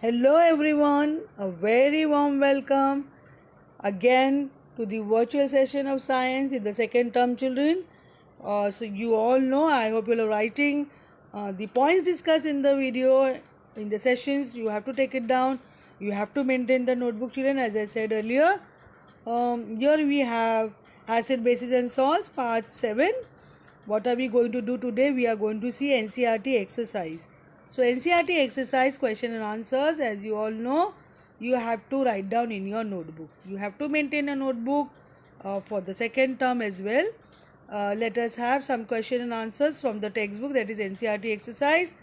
Hello everyone, a very warm welcome again to the virtual session of science in the second term children. So you all know, I hope you are writing the points discussed in the video, in the sessions. You have to take it down. You have to maintain the notebook children, as I said earlier. Here we have acid, bases and salts part 7. What are we going to do today? We are going to see NCERT exercise. So NCERT exercise question and answers, as you all know, you have to write down in your notebook. You have to maintain a notebook for the second term as well. Let us have some question and answers from the textbook, that is NCERT exercise.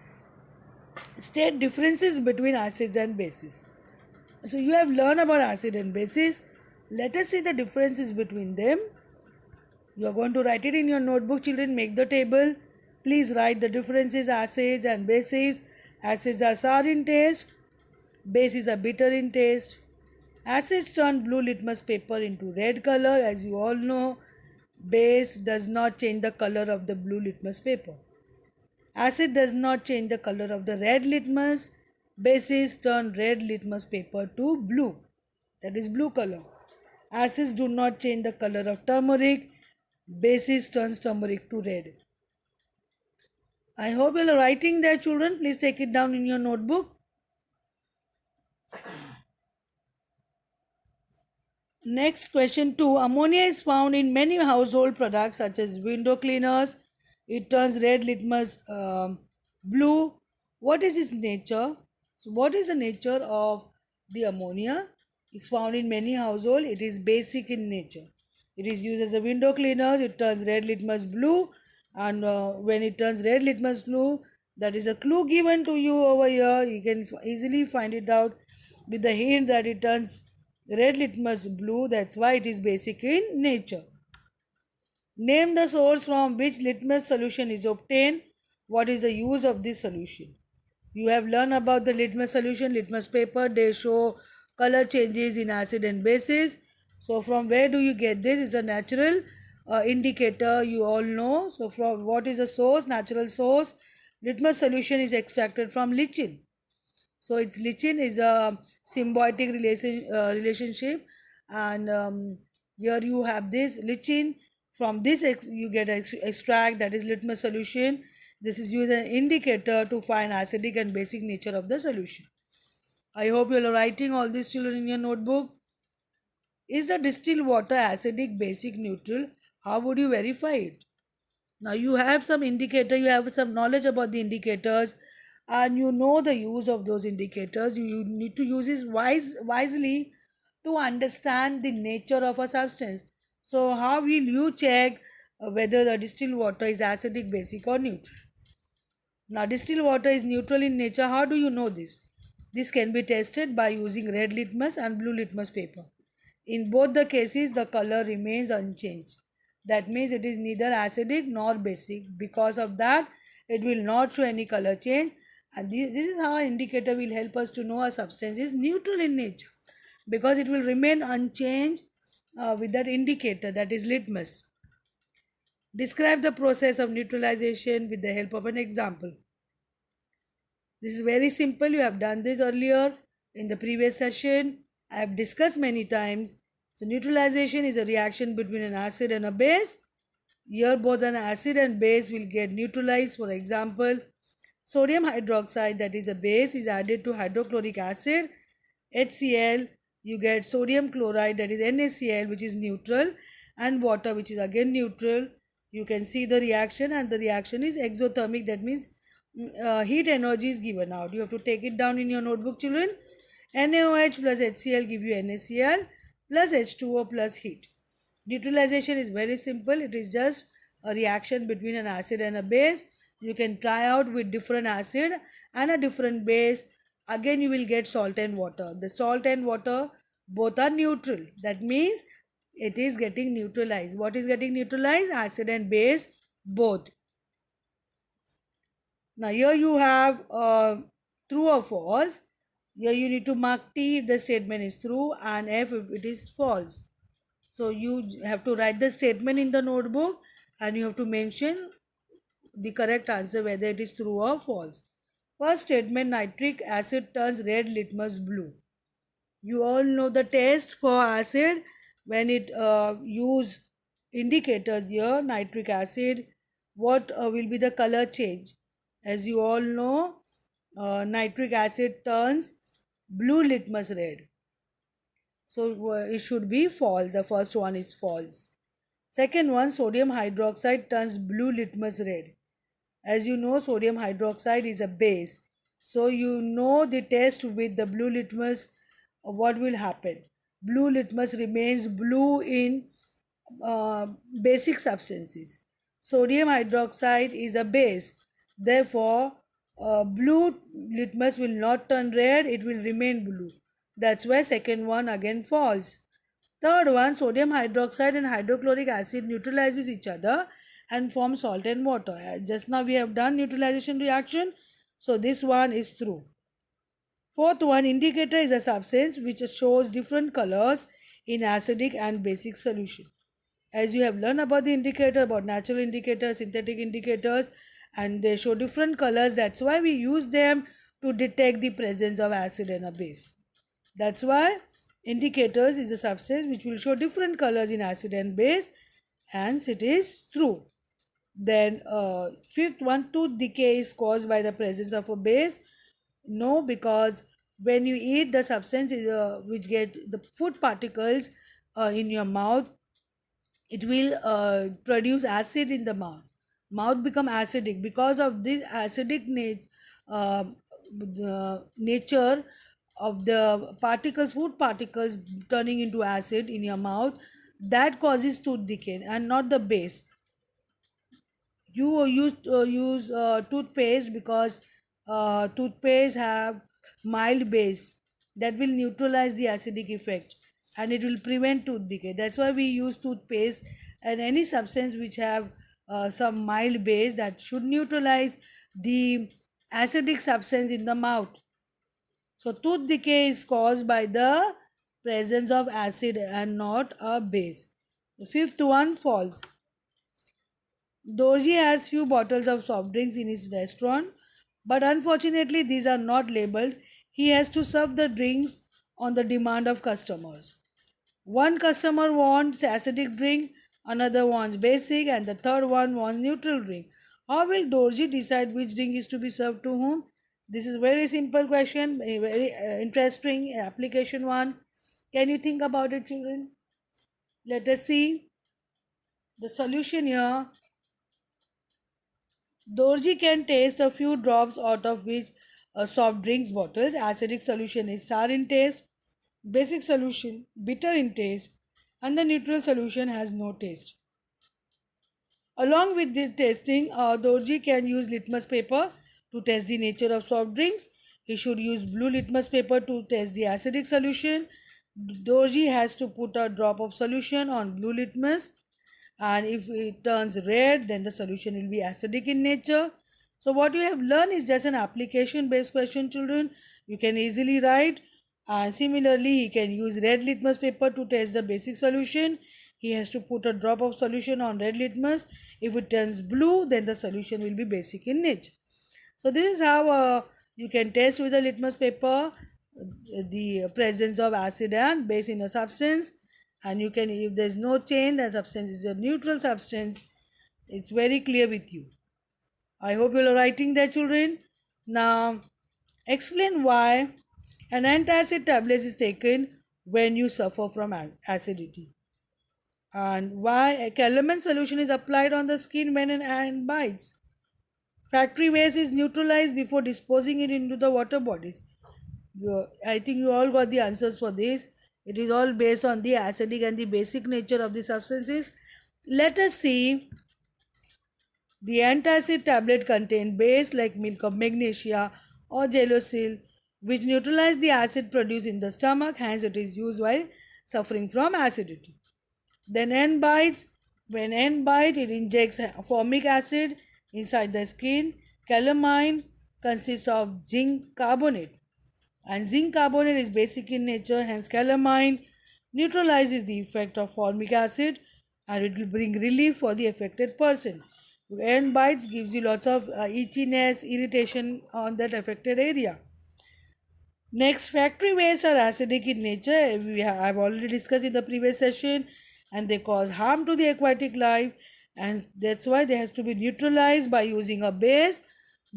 State differences between acids and bases. So you have learned about acid and bases. Let us see the differences between them. You are going to write it in your notebook, children. Make the table. Please write the differences, acids and bases. Acids are sour in taste. Bases are bitter in taste. Acids turn blue litmus paper into red color. As you all know, base does not change the color of the blue litmus paper. Acid does not change the color of the red litmus. Bases turn red litmus paper to blue. That is blue color. Acids do not change the color of turmeric. Bases turns turmeric to red. I hope you are writing there, children. Please take it down in your notebook. Next, question 2. Ammonia is found in many household products such as window cleaners. It turns red litmus blue. What is its nature? So what is the nature of the ammonia? It's found in many household. It is basic in nature. It is used as a window cleaner. It turns red litmus blue, and when it turns red litmus blue, that is a clue given to you over here. You can easily find it out with the hint that it turns red litmus blue. That's why it is basic in nature. Name the source from which litmus solution is obtained. What is the use of this solution? You have learned about the litmus solution, litmus paper. They show color changes in acid and bases. So from where do you get this? It's a natural indicator, you all know. So from what is the source? Natural source. Litmus solution is extracted from lichen. So its lichen is a symbiotic relationship, and here you have this lichen. From this you get extract, that is litmus solution. This is used as an indicator to find acidic and basic nature of the solution. I hope you are writing all these, children, in your notebook. Is the distilled water acidic, basic, neutral? How would you verify it? Now you have some indicator, you have some knowledge about the indicators, and you know the use of those indicators. You need to use it wisely to understand the nature of a substance. So how will you check whether the distilled water is acidic, basic or neutral? Now distilled water is neutral in nature. How do you know this? This can be tested by using red litmus and blue litmus paper. In both the cases, the color remains unchanged. That means it is neither acidic nor basic. Because of that, it will not show any color change. And this is how an indicator will help us to know a substance is neutral in nature, because it will remain unchanged with that indicator, that is litmus. Describe the process of neutralization with the help of an example. This is very simple. You have done this earlier in the previous session. I have discussed many times. So neutralization is a reaction between an acid and a base. Here both an acid and base will get neutralized. For example, sodium hydroxide, that is a base, is added to hydrochloric acid, HCl. You get sodium chloride, that is NaCl, which is neutral, and water, which is again neutral. You can see the reaction, and the reaction is exothermic. That means heat energy is given out. You have to take it down in your notebook, children. NaOH plus HCl give you NaCl plus H2O plus heat. Neutralization is very simple. It is just a reaction between an acid and a base. You can try out with different acid and a different base. Again you will get salt and water. The salt and water both are neutral. That means it is getting neutralized. What is getting neutralized? Acid and base both. Now here you have true or false. Here you need to mark T if the statement is true and F if it is false. So you have to write the statement in the notebook, and you have to mention the correct answer, whether it is true or false. First statement, nitric acid turns red litmus blue. You all know the test for acid when it use indicators here, nitric acid, what will be the color change? As you all know, nitric acid turns blue litmus red. So it should be false. The first one is false. Second one, sodium hydroxide turns blue litmus red. As you know, sodium hydroxide is a base. So you know the test with the blue litmus, what will happen? Blue litmus remains blue in uh, basic substances. Sodium hydroxide is a base. Therefore, blue litmus will not turn red, it will remain blue. That's why second one again false. Third one, sodium hydroxide and hydrochloric acid neutralizes each other and form salt and water. Just now we have done neutralization reaction. So this one is true. Fourth one, indicator is a substance which shows different colors in acidic and basic solution. As you have learned about the indicator, about natural indicators, synthetic indicators, and they show different colors. That's why we use them to detect the presence of acid and a base. That's why indicators is a substance which will show different colors in acid and base, hence it is true. Then fifth one, tooth decay is caused by the presence of a base. No, because when you eat the substance which get the food particles in your mouth, it will produce acid in the mouth become acidic because of this acidic the nature of the particles, food particles turning into acid in your mouth, that causes tooth decay and not the base. You use toothpaste because toothpaste have mild base that will neutralize the acidic effect and it will prevent tooth decay. That's why we use toothpaste and any substance which have some mild base that should neutralize the acidic substance in the mouth. So tooth decay is caused by the presence of acid and not a base. The fifth one, false. Dorji has few bottles of soft drinks in his restaurant, but unfortunately these are not labeled. He has to serve the drinks on the demand of customers. One customer wants acidic drink, another wants basic, and the third one wants neutral drink. How will Dorji decide which drink is to be served to whom? This is very simple question, a very interesting application one. Can you think about it, children? Let us see the solution here. Dorji can taste a few drops out of which a soft drinks bottles. Acidic solution is sour in taste, basic solution bitter in taste, and the neutral solution has no taste. Along with the testing, Dorji can use litmus paper to test the nature of soft drinks. He should use blue litmus paper to test the acidic solution. Dorji has to put a drop of solution on blue litmus, and if it turns red, then the solution will be acidic in nature. So what you have learned is just an application based question, children. You can easily write, and similarly he can use red litmus paper to test the basic solution. He has to put a drop of solution on red litmus. If it turns blue, then the solution will be basic in nature. So this is how you can test with a litmus paper the presence of acid and base in a substance. And you can, if there is no change, the substance is a neutral substance. It's very clear with you. I hope you are writing there, children. Now explain why an antacid tablet is taken when you suffer from acidity, and why a calamine solution is applied on the skin when an ant bites. Factory waste is neutralized before disposing it into the water bodies. I think you all got the answers for this. It is all based on the acidic and the basic nature of the substances. Let us see. The antacid tablet contain base like milk of magnesia or gelocil, which neutralize the acid produced in the stomach. Hence, it is used while suffering from acidity. Then ant bites. When ant bite, it injects formic acid inside the skin. Calamine consists of zinc carbonate, and zinc carbonate is basic in nature. Hence, calamine neutralizes the effect of formic acid and it will bring relief for the affected person. Ant bites gives you lots of itchiness, irritation on that affected area. Next, factory wastes are acidic in nature. I've already discussed in the previous session, and they cause harm to the aquatic life, and that's why they have to be neutralized by using a base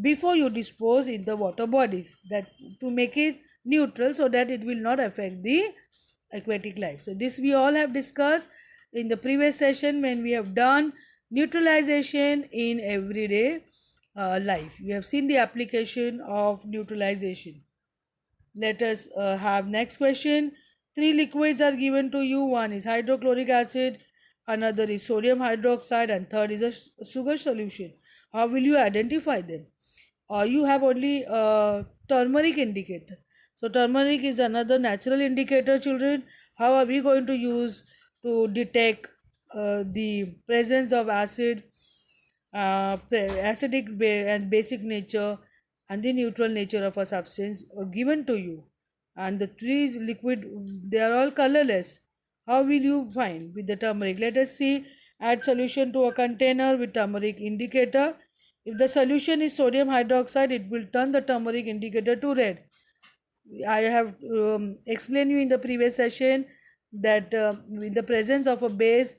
before you dispose in the water bodies. That to make it neutral so that it will not affect the aquatic life. So this we all have discussed in the previous session when we have done neutralization in everyday life. We have seen the application of neutralization. Let us have next question. Three liquids are given to you. One is hydrochloric acid, another is sodium hydroxide, and third is a sugar solution. How will you identify them? You have only turmeric indicator. So turmeric is another natural indicator, children. How are we going to use to detect the presence of acid, acidic and basic nature, and the neutral nature of a substance given to you? And the three liquid, they are all colorless. How will you find with the turmeric? Let us see. Add solution to a container with turmeric indicator. If the solution is sodium hydroxide, it will turn the turmeric indicator to red. I have explained you in the previous session that in the presence of a base,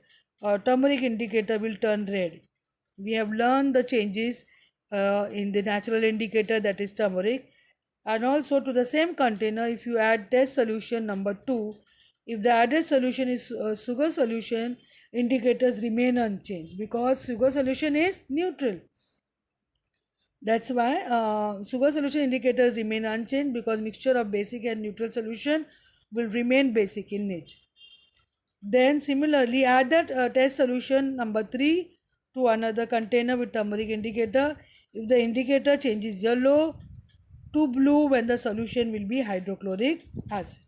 turmeric indicator will turn red. We have learned the changes in the natural indicator, that is turmeric. And also to the same container, if you add test solution number 2, if the added solution is sugar solution, indicators remain unchanged because sugar solution is neutral. That's why sugar solution indicators remain unchanged, because mixture of basic and neutral solution will remain basic in nature. Then similarly add that test solution number 3 to another container with turmeric indicator. If the indicator changes yellow to blue, when the solution will be hydrochloric acid.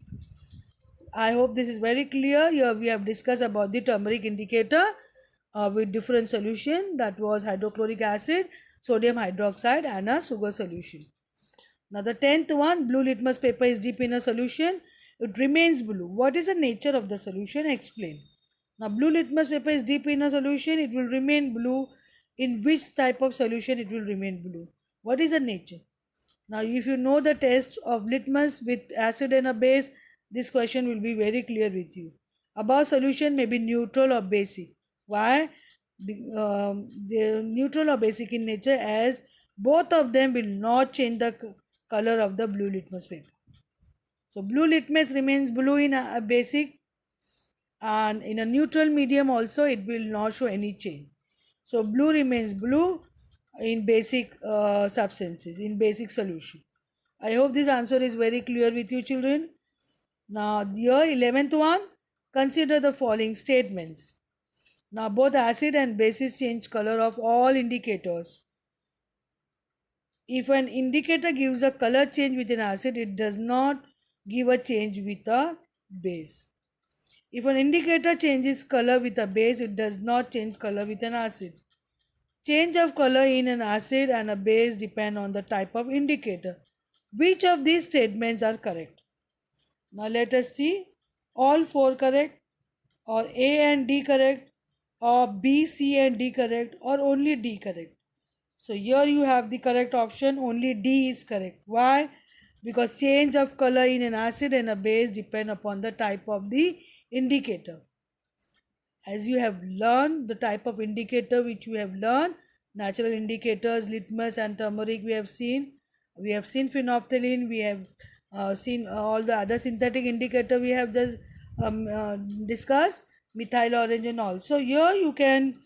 I hope this is very clear. Here we have discussed about the turmeric indicator with different solution, that was hydrochloric acid, sodium hydroxide, and a sugar solution. Now the 10th one, blue litmus paper is deep in a solution. It remains blue. What is the nature of the solution? Explain. Now blue litmus paper is deep in a solution. It will remain blue. In which type of solution it will remain blue? What is the nature? Now if you know the test of litmus with acid and a base, this question will be very clear with you. Above solution may be neutral or basic. Why? They're neutral or basic in nature, as both of them will not change the color of the blue litmus paper. So blue litmus remains blue in a basic, and in a neutral medium also it will not show any change. So blue remains blue in basic substances, in basic solution. I hope this answer is very clear with you, children. Now here 11th one, consider the following statements. Now both acid and bases change color of all indicators. If an indicator gives a color change with an acid, it does not give a change with a base. If an indicator changes color with a base, it does not change color with an acid. Change of color in an acid and a base depend on the type of indicator. Which of these statements are correct? Now let us see. All four correct, or A and D correct, or B, C and D correct, or only D correct. So here you have the correct option, only D is correct. Why? Because change of color in an acid and a base depend upon the type of the indicator. As you have learned the type of indicator which we have learned, natural indicators, litmus and turmeric we have seen phenolphthalein, we have seen all the other synthetic indicator we have just discussed, methyl orange and all. So here you can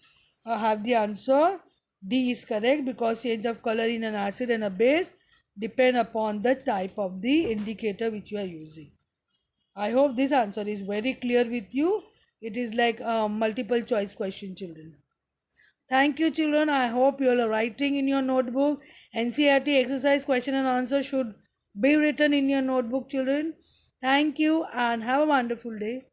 have the answer. D is correct, because change of color in an acid and a base depend upon the type of the indicator which you are using. I hope this answer is very clear with you. It is like a multiple choice question, children. Thank you, children. I hope you are writing in your notebook. NCERT exercise question and answer should be written in your notebook, children. Thank you and have a wonderful day.